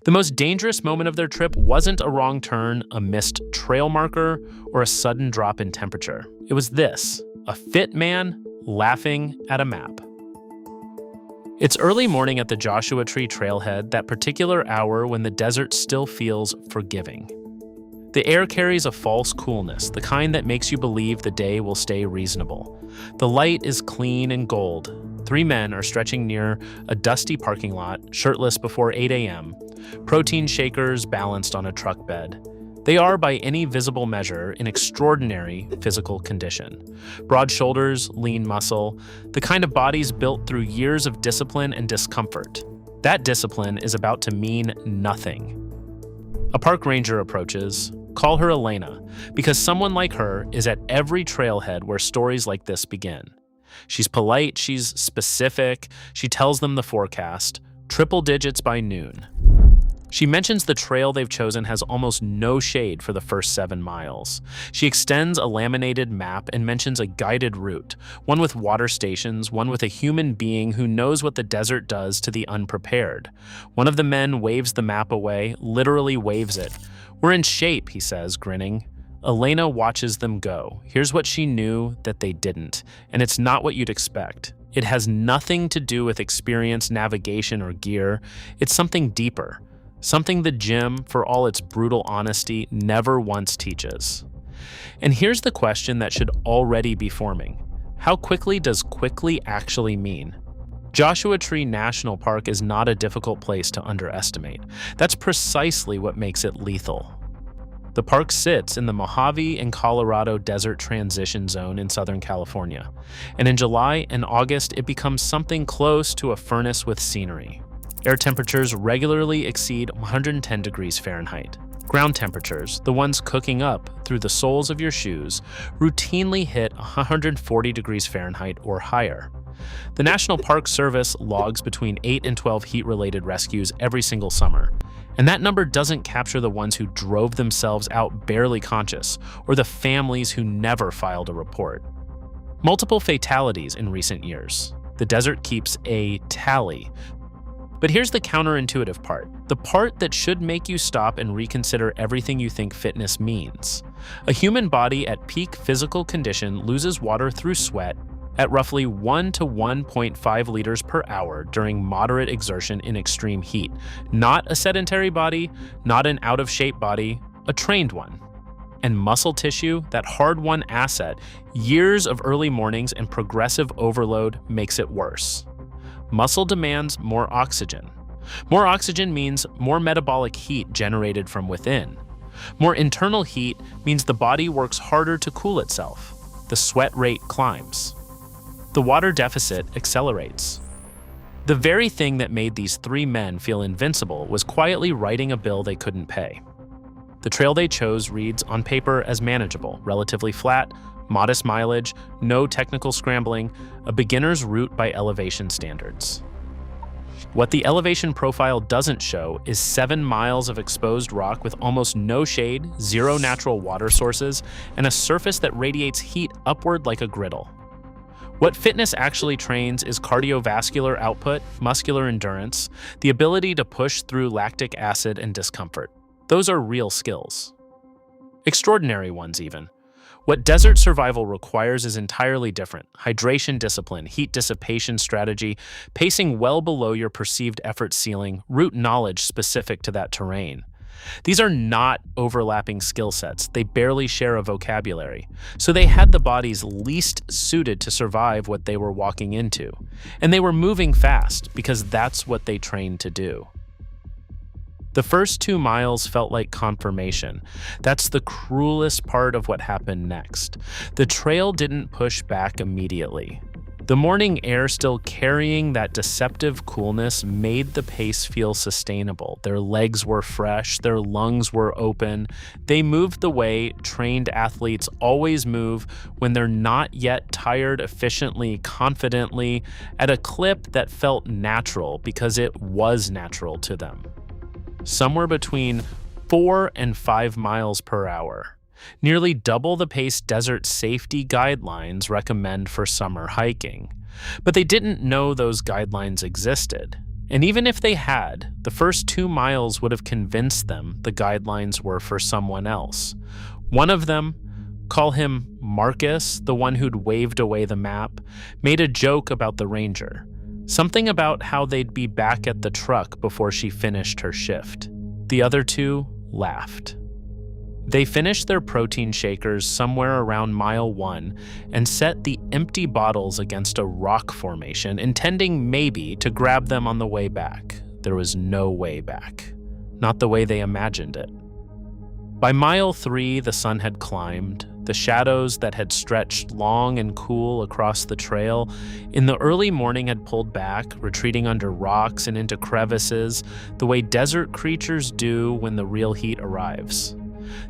The most dangerous moment of their trip wasn't a wrong turn, a missed trail marker, or a sudden drop in temperature. It was this: a fit man laughing at a map. It's early morning at the Joshua Tree trailhead, that particular hour when the desert still feels forgiving. The air carries a false coolness, the kind that makes you believe the day will stay reasonable. The light is clean and gold. 3 men are stretching near a dusty parking lot, shirtless before 8 a.m., protein shakers balanced on a truck bed. They are, by any visible measure, in extraordinary physical condition. Broad shoulders, lean muscle, the kind of bodies built through years of discipline and discomfort. That discipline is about to mean nothing. A park ranger approaches. Call her Elena, because someone like her is at every trailhead where stories like this begin. She's polite, she's specific, she tells them the forecast, triple digits by noon. She mentions the trail they've chosen has almost no shade for the first 7 miles. She extends a laminated map and mentions a guided route, one with water stations, one with a human being who knows what the desert does to the unprepared. One of the men waves the map away, literally waves it. "We're in shape," he says, grinning. Elena watches them go. Here's what she knew that they didn't, and it's not what you'd expect. It has nothing to do with experience, navigation, or gear. It's something deeper. Something the gym, for all its brutal honesty, never once teaches. And here's the question that should already be forming. How quickly does quickly actually mean? Joshua Tree National Park is not a difficult place to underestimate. That's precisely what makes it lethal. The park sits in the Mojave and Colorado Desert Transition Zone in Southern California. And in July and August, it becomes something close to a furnace with scenery. Air temperatures regularly exceed 110 degrees Fahrenheit. Ground temperatures, the ones cooking up through the soles of your shoes, routinely hit 140 degrees Fahrenheit or higher. The National Park Service logs between 8 and 12 heat-related rescues every single summer. And that number doesn't capture the ones who drove themselves out barely conscious, or the families who never filed a report. Multiple fatalities in recent years. The desert keeps a tally. But here's the counterintuitive part, the part that should make you stop and reconsider everything you think fitness means. A human body at peak physical condition loses water through sweat at roughly 1 to 1.5 liters per hour during moderate exertion in extreme heat. Not a sedentary body, not an out-of-shape body, a trained one. And muscle tissue, that hard-won asset, years of early mornings and progressive overload makes it worse. Muscle demands more oxygen. More oxygen means more metabolic heat generated from within. More internal heat means the body works harder to cool itself. The sweat rate climbs. The water deficit accelerates. The very thing that made these 3 men feel invincible was quietly writing a bill they couldn't pay. The trail they chose reads on paper as manageable, relatively flat, modest mileage, no technical scrambling, a beginner's route by elevation standards. What the elevation profile doesn't show is 7 miles of exposed rock with almost no shade, 0 natural water sources, and a surface that radiates heat upward like a griddle. What fitness actually trains is cardiovascular output, muscular endurance, the ability to push through lactic acid and discomfort. Those are real skills. Extraordinary ones, even. What desert survival requires is entirely different. Hydration discipline, heat dissipation strategy, pacing well below your perceived effort ceiling, route knowledge specific to that terrain. These are not overlapping skill sets. They barely share a vocabulary. So they had the bodies least suited to survive what they were walking into. And they were moving fast because that's what they trained to do. The first 2 miles felt like confirmation. That's the cruelest part of what happened next. The trail didn't push back immediately. The morning air still carrying that deceptive coolness made the pace feel sustainable. Their legs were fresh, their lungs were open. They moved the way trained athletes always move when they're not yet tired efficiently, confidently, at a clip that felt natural because it was natural to them. Somewhere between 4 and 5 miles per hour, nearly double the pace desert safety guidelines recommend for summer hiking. But they didn't know those guidelines existed. And even if they had, the first 2 miles would have convinced them the guidelines were for someone else. One of them, call him Marcus, the one who'd waved away the map, made a joke about the ranger. Something about how they'd be back at the truck before she finished her shift. The other 2 laughed. They finished their protein shakers somewhere around mile 1 and set the empty bottles against a rock formation, intending maybe to grab them on the way back. There was no way back. Not the way they imagined it. By mile 3, the sun had climbed. The shadows that had stretched long and cool across the trail in the early morning had pulled back, retreating under rocks and into crevices, the way desert creatures do when the real heat arrives.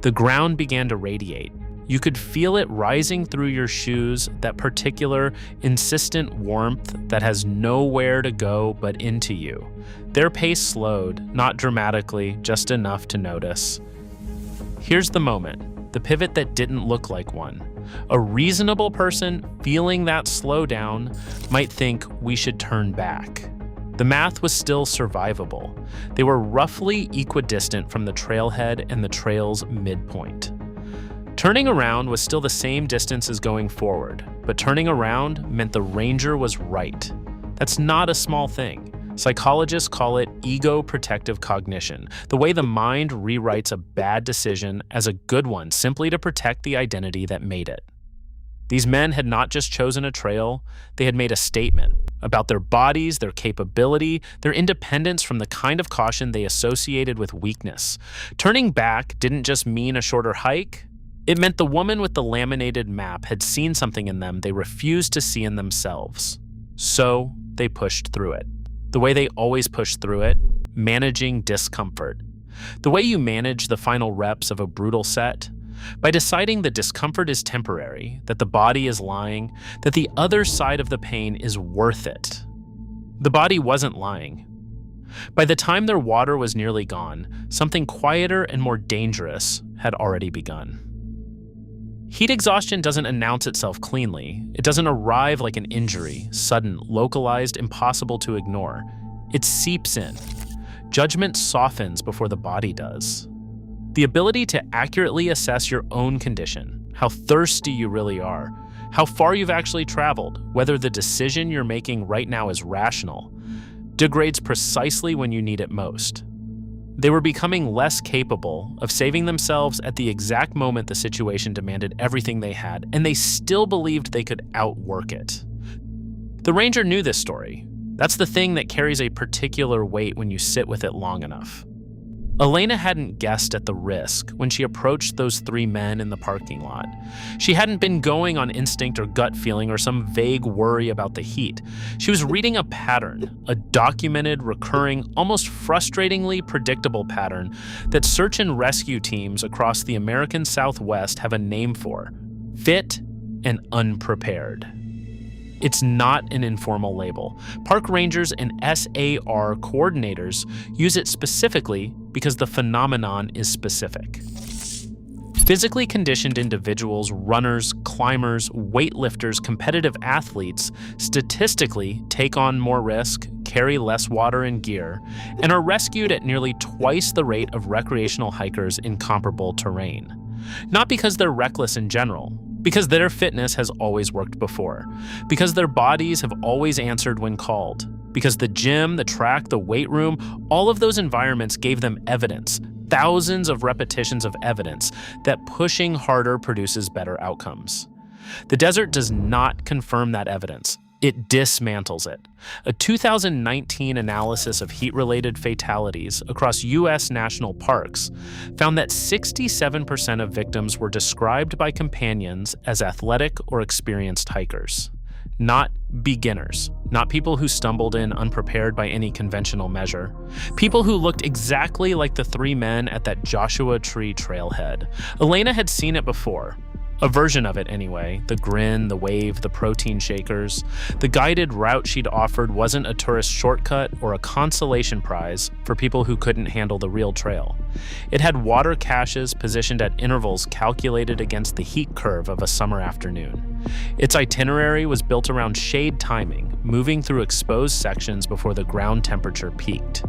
The ground began to radiate. You could feel it rising through your shoes, that particular, insistent warmth that has nowhere to go but into you. Their pace slowed, not dramatically, just enough to notice. Here's the moment, the pivot that didn't look like one. A reasonable person feeling that slowdown might think we should turn back. The math was still survivable. They were roughly equidistant from the trailhead and the trail's midpoint. Turning around was still the same distance as going forward, but turning around meant the ranger was right. That's not a small thing. Psychologists call it ego-protective cognition, the way the mind rewrites a bad decision as a good one simply to protect the identity that made it. These men had not just chosen a trail, they had made a statement about their bodies, their capability, their independence from the kind of caution they associated with weakness. Turning back didn't just mean a shorter hike, it meant the woman with the laminated map had seen something in them they refused to see in themselves. So they pushed through it. The way they always push through it, managing discomfort. The way you manage the final reps of a brutal set, by deciding the discomfort is temporary, that the body is lying, that the other side of the pain is worth it. The body wasn't lying. By the time their water was nearly gone, something quieter and more dangerous had already begun. Heat exhaustion doesn't announce itself cleanly. It doesn't arrive like an injury, sudden, localized, impossible to ignore. It seeps in. Judgment softens before the body does. The ability to accurately assess your own condition, how thirsty you really are, how far you've actually traveled, whether the decision you're making right now is rational, degrades precisely when you need it most. They were becoming less capable of saving themselves at the exact moment the situation demanded everything they had, and they still believed they could outwork it. The ranger knew this story. That's the thing that carries a particular weight when you sit with it long enough. Elena hadn't guessed at the risk when she approached those 3 men in the parking lot. She hadn't been going on instinct or gut feeling or some vague worry about the heat. She was reading a pattern, a documented, recurring, almost frustratingly predictable pattern that search and rescue teams across the American Southwest have a name for: fit and unprepared. It's not an informal label. Park rangers and SAR coordinators use it specifically because the phenomenon is specific. Physically conditioned individuals, runners, climbers, weightlifters, competitive athletes statistically take on more risk, carry less water and gear, and are rescued at nearly twice the rate of recreational hikers in comparable terrain. Not because they're reckless in general, because their fitness has always worked before, because their bodies have always answered when called, because the gym, the track, the weight room, all of those environments gave them evidence, thousands of repetitions of evidence that pushing harder produces better outcomes. The desert does not confirm that evidence. It dismantles it. A 2019 analysis of heat-related fatalities across U.S. national parks found that 67% of victims were described by companions as athletic or experienced hikers, not beginners, not people who stumbled in unprepared by any conventional measure, people who looked exactly like the 3 men at that Joshua Tree trailhead. Elena had seen it before. A version of it anyway, the grin, the wave, the protein shakers. The guided route she'd offered wasn't a tourist shortcut or a consolation prize for people who couldn't handle the real trail. It had water caches positioned at intervals calculated against the heat curve of a summer afternoon. Its itinerary was built around shade timing, moving through exposed sections before the ground temperature peaked.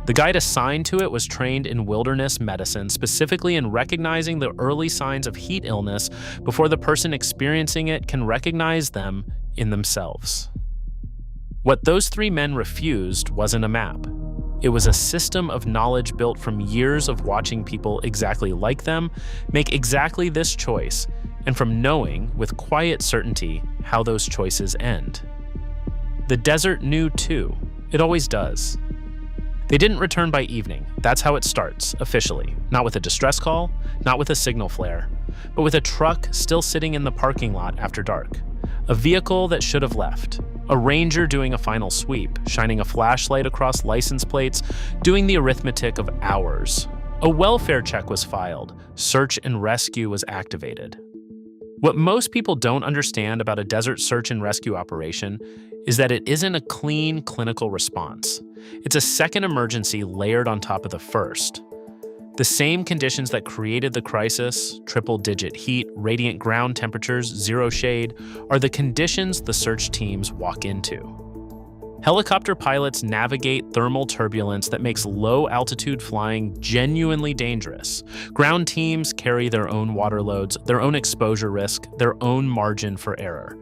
The guide assigned to it was trained in wilderness medicine, specifically in recognizing the early signs of heat illness before the person experiencing it can recognize them in themselves. What those three men refused wasn't a map. It was a system of knowledge built from years of watching people exactly like them make exactly this choice, and from knowing with quiet certainty how those choices end. The desert knew too. It always does. They didn't return by evening. That's how it starts, officially. Not with a distress call, not with a signal flare, but with a truck still sitting in the parking lot after dark. A vehicle that should have left. A ranger doing a final sweep, shining a flashlight across license plates, doing the arithmetic of hours. A welfare check was filed. Search and rescue was activated. What most people don't understand about a desert search and rescue operation is that it isn't a clean clinical response. It's a second emergency layered on top of the first. The same conditions that created the crisis, triple-digit heat, radiant ground temperatures, zero shade, are the conditions the search teams walk into. Helicopter pilots navigate thermal turbulence that makes low-altitude flying genuinely dangerous. Ground teams carry their own water loads, their own exposure risk, their own margin for error.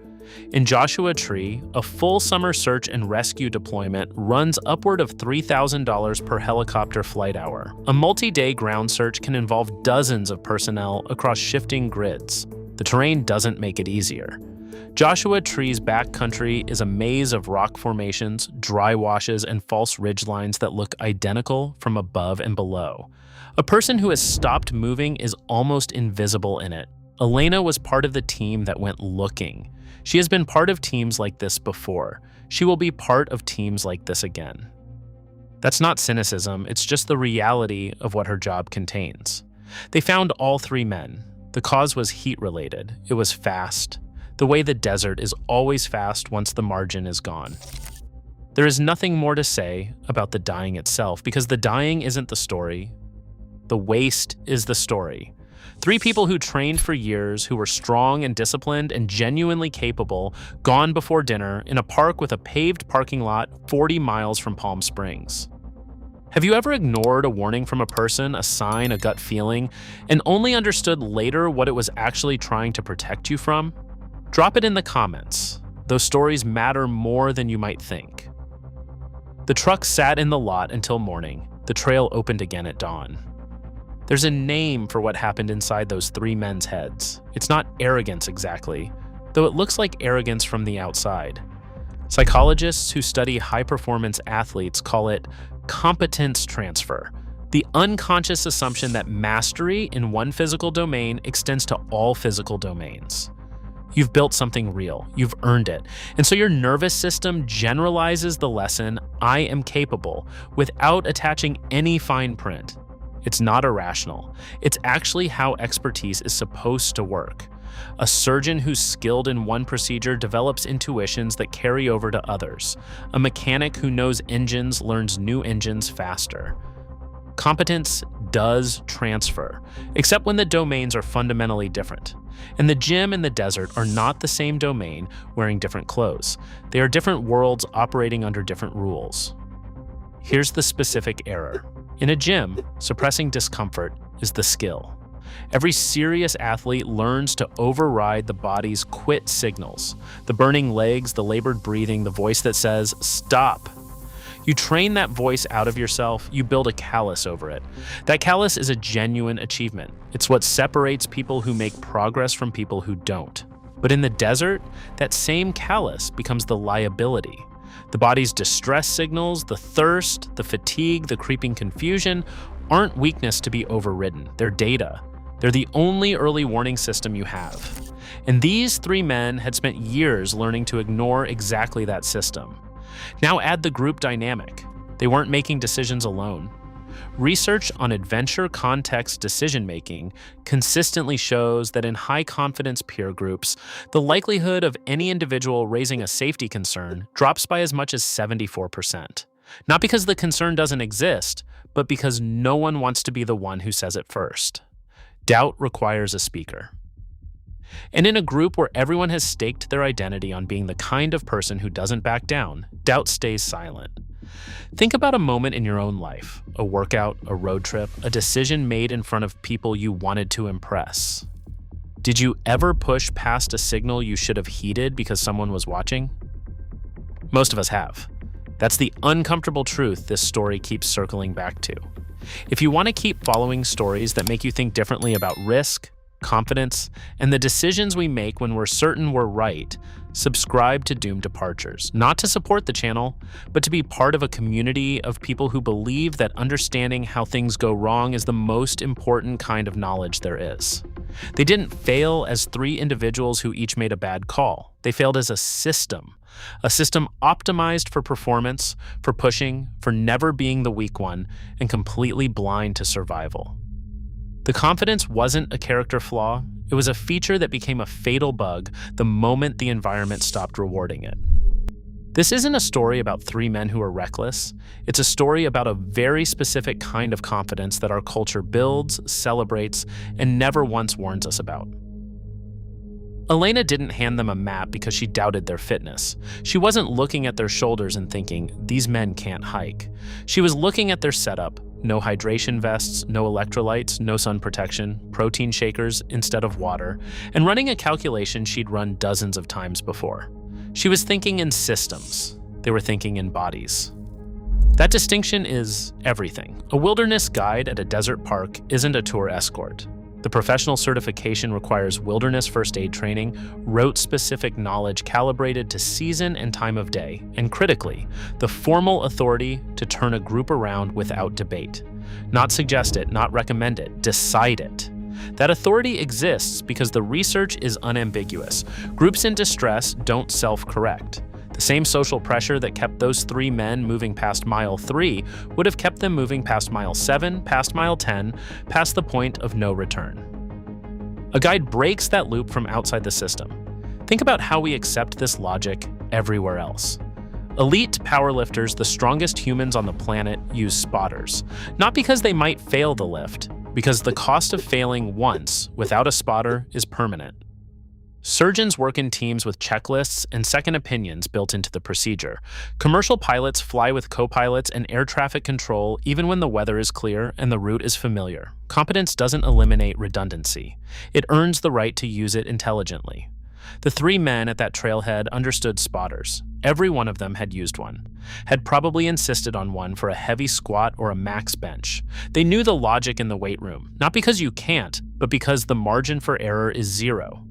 In Joshua Tree, a full summer search and rescue deployment runs upward of $3,000 per helicopter flight hour. A multi-day ground search can involve dozens of personnel across shifting grids. The terrain doesn't make it easier. Joshua Tree's backcountry is a maze of rock formations, dry washes, and false ridgelines that look identical from above and below. A person who has stopped moving is almost invisible in it. Elena was part of the team that went looking. She has been part of teams like this before. She will be part of teams like this again. That's not cynicism, it's just the reality of what her job contains. They found all three men. The cause was heat-related. It was fast. The way the desert is always fast once the margin is gone. There is nothing more to say about the dying itself, because the dying isn't the story. The waste is the story. Three people who trained for years, who were strong and disciplined and genuinely capable, gone before dinner in a park with a paved parking lot 40 miles from Palm Springs. Have you ever ignored a warning from a person, a sign, a gut feeling, and only understood later what it was actually trying to protect you from? Drop it in the comments. Those stories matter more than you might think. The truck sat in the lot until morning. The trail opened again at dawn. There's a name for what happened inside those three men's heads. It's not arrogance exactly, though it looks like arrogance from the outside. Psychologists who study high-performance athletes call it competence transfer, the unconscious assumption that mastery in one physical domain extends to all physical domains. You've built something real, you've earned it, and so your nervous system generalizes the lesson, I am capable, without attaching any fine print. It's not irrational. It's actually how expertise is supposed to work. A surgeon who's skilled in one procedure develops intuitions that carry over to others. A mechanic who knows engines learns new engines faster. Competence does transfer, except when the domains are fundamentally different. And the gym and the desert are not the same domain wearing different clothes. They are different worlds operating under different rules. Here's the specific error. In a gym, suppressing discomfort is the skill. Every serious athlete learns to override the body's quit signals, the burning legs, the labored breathing, the voice that says, stop. You train that voice out of yourself, you build a callus over it. That callus is a genuine achievement. It's what separates people who make progress from people who don't. But in the desert, that same callus becomes the liability. The body's distress signals, the thirst, the fatigue, the creeping confusion aren't weakness to be overridden. They're data. They're the only early warning system you have. And these three men had spent years learning to ignore exactly that system. Now add the group dynamic. They weren't making decisions alone. Research on adventure context decision-making consistently shows that in high-confidence peer groups, the likelihood of any individual raising a safety concern drops by as much as 74%. Not because the concern doesn't exist, but because no one wants to be the one who says it first. Doubt requires a speaker. And in a group where everyone has staked their identity on being the kind of person who doesn't back down, doubt stays silent. Think about a moment in your own life, a workout, a road trip, a decision made in front of people you wanted to impress. Did you ever push past a signal you should have heeded because someone was watching? Most of us have. That's the uncomfortable truth this story keeps circling back to. If you want to keep following stories that make you think differently about risk, confidence, and the decisions we make when we're certain we're right, subscribe to Doomed Departures, not to support the channel, but to be part of a community of people who believe that understanding how things go wrong is the most important kind of knowledge there is. They didn't fail as three individuals who each made a bad call. They failed as a system optimized for performance, for pushing, for never being the weak one, and completely blind to survival. The confidence wasn't a character flaw, it was a feature that became a fatal bug the moment the environment stopped rewarding it. This isn't a story about three men who are reckless, it's a story about a very specific kind of confidence that our culture builds, celebrates, and never once warns us about. Elena didn't hand them a map because she doubted their fitness. She wasn't looking at their shoulders and thinking, these men can't hike. She was looking at their setup. No hydration vests, no electrolytes, no sun protection, protein shakers instead of water, and running a calculation she'd run dozens of times before. She was thinking in systems. They were thinking in bodies. That distinction is everything. A wilderness guide at a desert park isn't a tour escort. The professional certification requires wilderness first aid training, route-specific knowledge calibrated to season and time of day, and critically, the formal authority to turn a group around without debate. Not suggest it, not recommend it, decide it. That authority exists because the research is unambiguous. Groups in distress don't self-correct. The same social pressure that kept those three men moving past mile 3 would have kept them moving past mile 7, past mile 10, past the point of no return. A guide breaks that loop from outside the system. Think about how we accept this logic everywhere else. Elite powerlifters, the strongest humans on the planet, use spotters. Not because they might fail the lift, because the cost of failing once without a spotter is permanent. Surgeons work in teams with checklists and second opinions built into the procedure. Commercial pilots fly with co-pilots and air traffic control even when the weather is clear and the route is familiar. Competence doesn't eliminate redundancy. It earns the right to use it intelligently. The three men at that trailhead understood spotters. Every one of them had used one, had probably insisted on one for a heavy squat or a max bench. They knew the logic in the weight room, not because you can't, but because the margin for error is zero.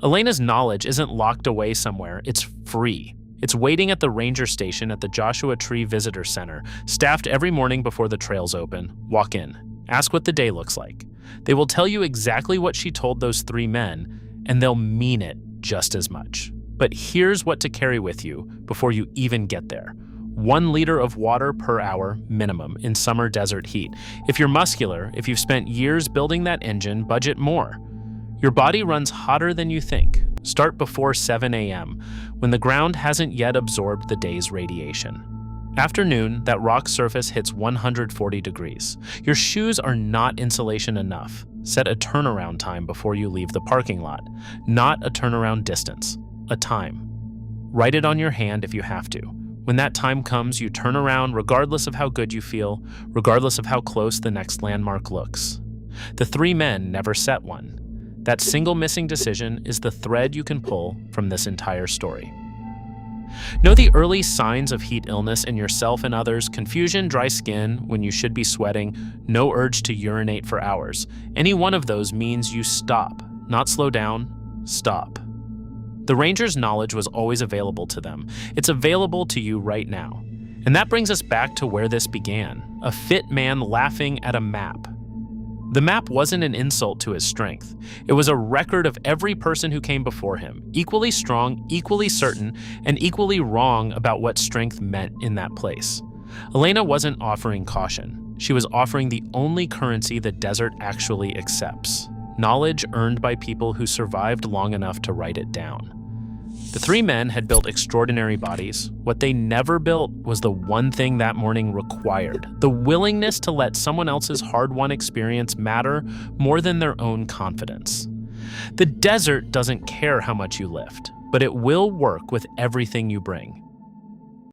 Elena's knowledge isn't locked away somewhere, it's free. It's waiting at the ranger station at the Joshua Tree Visitor Center, staffed every morning before the trails open. Walk in. Ask what the day looks like. They will tell you exactly what she told those three men, and they'll mean it just as much. But here's what to carry with you before you even get there. 1 liter of water per hour minimum in summer desert heat. If you're muscular, if you've spent years building that engine, budget more. Your body runs hotter than you think. Start before 7 a.m., when the ground hasn't yet absorbed the day's radiation. Afternoon, that rock surface hits 140 degrees. Your shoes are not insulation enough. Set a turnaround time before you leave the parking lot. Not a turnaround distance, a time. Write it on your hand if you have to. When that time comes, you turn around regardless of how good you feel, regardless of how close the next landmark looks. The three men never set one. That single missing decision is the thread you can pull from this entire story. Know the early signs of heat illness in yourself and others: confusion, dry skin when you should be sweating, no urge to urinate for hours. Any one of those means you stop, not slow down, stop. The ranger's knowledge was always available to them. It's available to you right now. And that brings us back to where this began, a fit man laughing at a map. The map wasn't an insult to his strength. It was a record of every person who came before him, equally strong, equally certain, and equally wrong about what strength meant in that place. Elena wasn't offering caution. She was offering the only currency the desert actually accepts: knowledge earned by people who survived long enough to write it down. The three men had built extraordinary bodies. What they never built was the one thing that morning required: the willingness to let someone else's hard-won experience matter more than their own confidence. The desert doesn't care how much you lift, but it will work with everything you bring.